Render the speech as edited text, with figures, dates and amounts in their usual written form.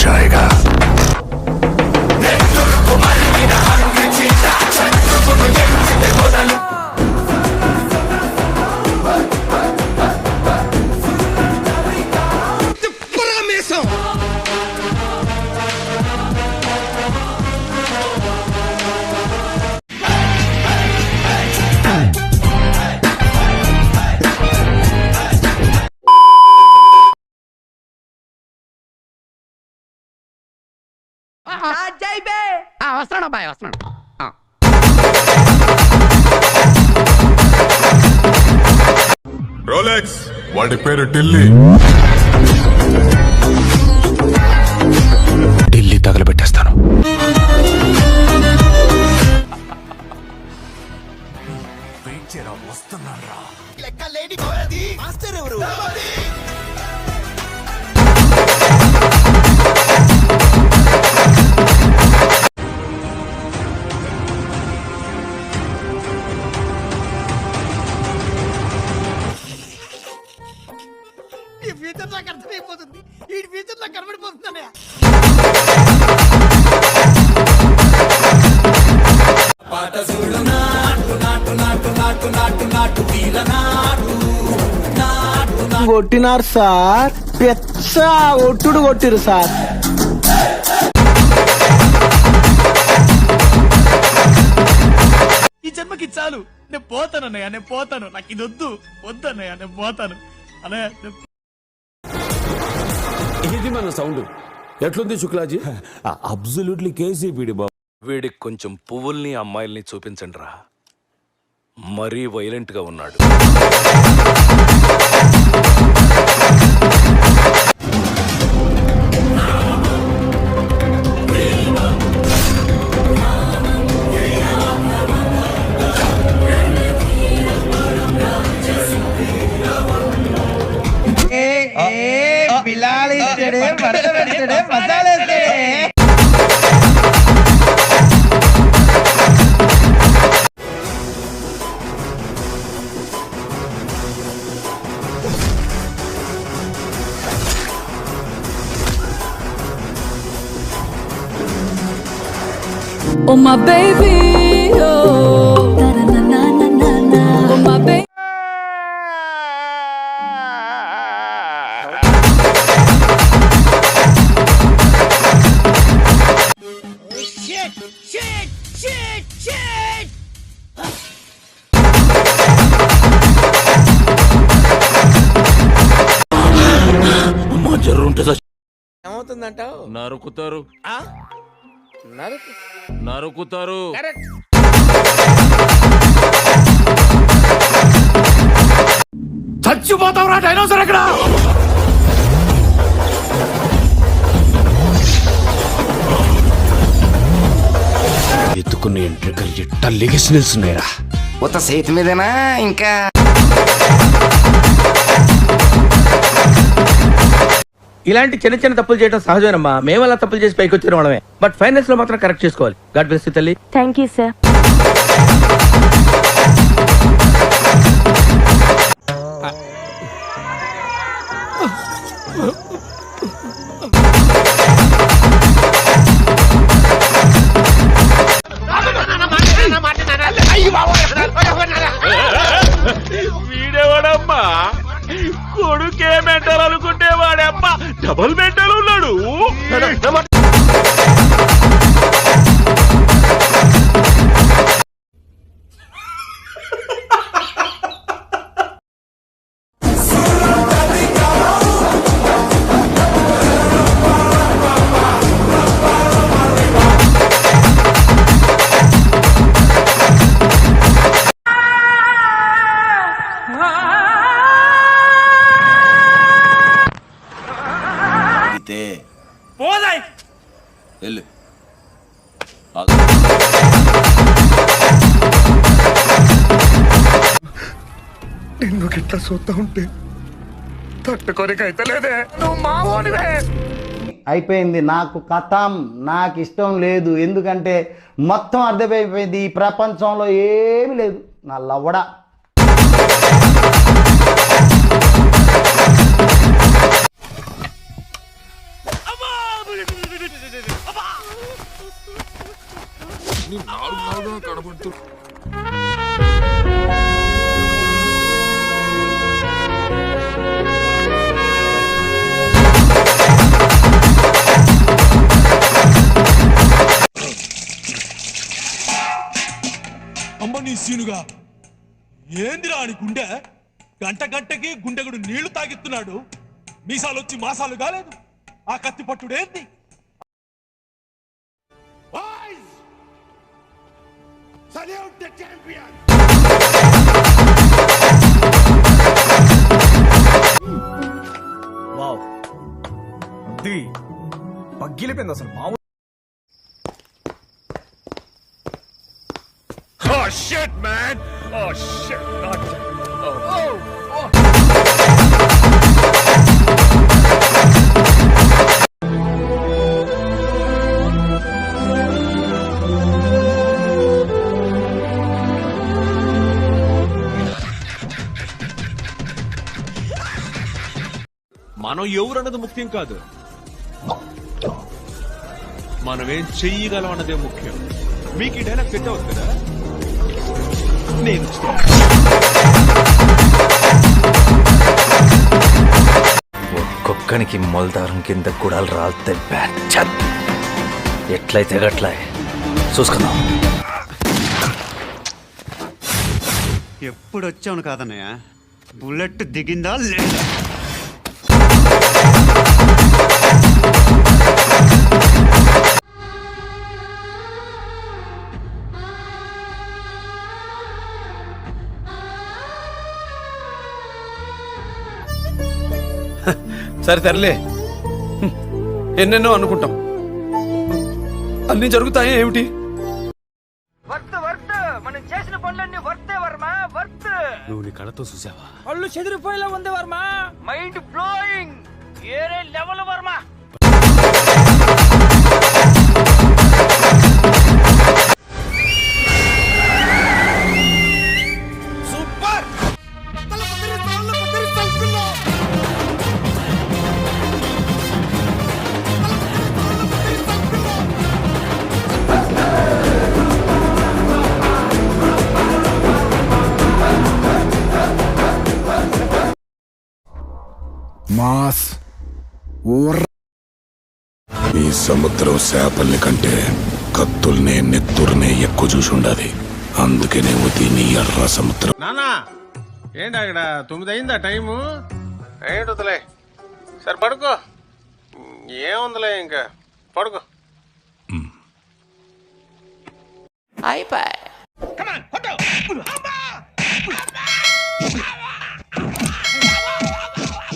जाएगा। వస్తున్నాడు అబ్బాయి వస్తున్నాడు. రోలెక్స్ వాడి పేరు ఢిల్లీ. ఢిల్లీ తగలబెట్టేస్తాను. ఈ ఫ్యూచర్ నాకు అర్థమైపోతుంది. ఈ ఫ్యూచర్ నాకు కనబడిపోతుందన్నయ్య. కొట్టినారు సార్, పెచ్చ ఒట్టుడు కొట్టిరు సార్. ఈ జన్మకి చాలు, నేను పోతాను అన్నయ్య, నేను పోతాను. నాకు ఇది వద్దు వద్దన్నయ్య, నేను పోతాను అన్నయ్య. ఇది మన సౌండ్ ఎట్లుంది శుక్లాజీ? అబ్సల్యూట్లీ కేసీపీడి బాబు. వీడికి కొంచెం పువ్వుల్ని అమ్మాయిల్ని చూపించండి రా, మరీ వైలెంట్ గా ఉన్నాడు. Oh my baby, oh, na na na na na. Oh my baby. ఏమవుతుందంటావు? నరుకుతారు నరుకుతారు. చచ్చిపోతావురా డైనోసర్ అక్కడ. ఎత్తుకున్న ఎంట్రికలు ఎట్ట లెగిసి నిల్చున్నాయిరా. ఉత్త చేతి మీదేనా ఇంకా? ఇలాంటి చిన్న చిన్న తప్పులు చేయడం సహజమేనమ్మా. మేము అలా తప్పులు చేసి పైకి వచ్చిన వాళ్ళమే. బట్ ఫైనల్స్ లో మాత్రం కరెక్ట్ చేసుకోవాలి. గాడ్ బ్లెస్ యు తల్లి. Thank you, sir. వీడేవాడమ్మా కొడుకే మెంటల్ అనుకుంటే వాడమ్మా డబుల్ మెంటల్ ఉన్నాడు. నిన్ను గిట్లా చూస్తా ఉంటే తట్టుకోరికైతే లేదే. నువ్వు మావోనివే. అయిపోయింది. నాకు కథం, నాకు ఇష్టం లేదు. ఎందుకంటే మొత్తం అర్థమైపోయింది. ఈ ప్రపంచంలో ఏమీ లేదు. నా లవ్వడా అమ్మ నీ సీనుగా ఏందిరా అని గుండె గంట గంటకి గుండెగుడు నీళ్లు తాగిస్తున్నాడు. మీసాలు వచ్చి మాసాలు కాలేదు. ఆ కత్తి పట్టుడేంది? పగ్గిలిపోయింది అసలు మామూలు. మనం ఎవరన్నది ముఖ్యం కాదు, మనమేం చెయ్యగలం అన్నదే ముఖ్యం. మీకు ఈ డైలాగ్ సెట్ అవుతుంది కదా? నేను ఒక్కొక్కనికి మొలదారం కింద గుడాలు రాలితే బ్యాచ్ ఎట్లయితే గట్లా చూసుకుందాం. ఎప్పుడు వచ్చావును కాదన్నయ్య, బుల్లెట్ దిగిందా లేదా? సరే తెరలే, ఎన్నెన్నో అనుకుంటాం, అన్ని జరుగుతాయి ఏమిటి? వర్త్ వర్త్ మనం చేసిన పనులన్నీ వర్తే వర్మ వర్త్. నువ్వు నీ కళ్ళతో చూసావా? పళ్ళు చెదిరిపోయేలా ఉంది వర్మ. మైండ్ బ్లోయింగ్, ఏరే లెవెల్ వర్మ. మాస్ ఈ సముద్రం చేపల్ని కంటే కత్తుల్నే నెత్తుర్నే ఎక్కువ చూసుండది. అందుకేనేమో దీని ఎర్ర సముద్రం. నానా ఏంటి అక్కడ 9 అయిందా టైము? ఏంటలే, సరే పడుకో. ఏముందిలే ఇంకా పడుకో. అయిపోయి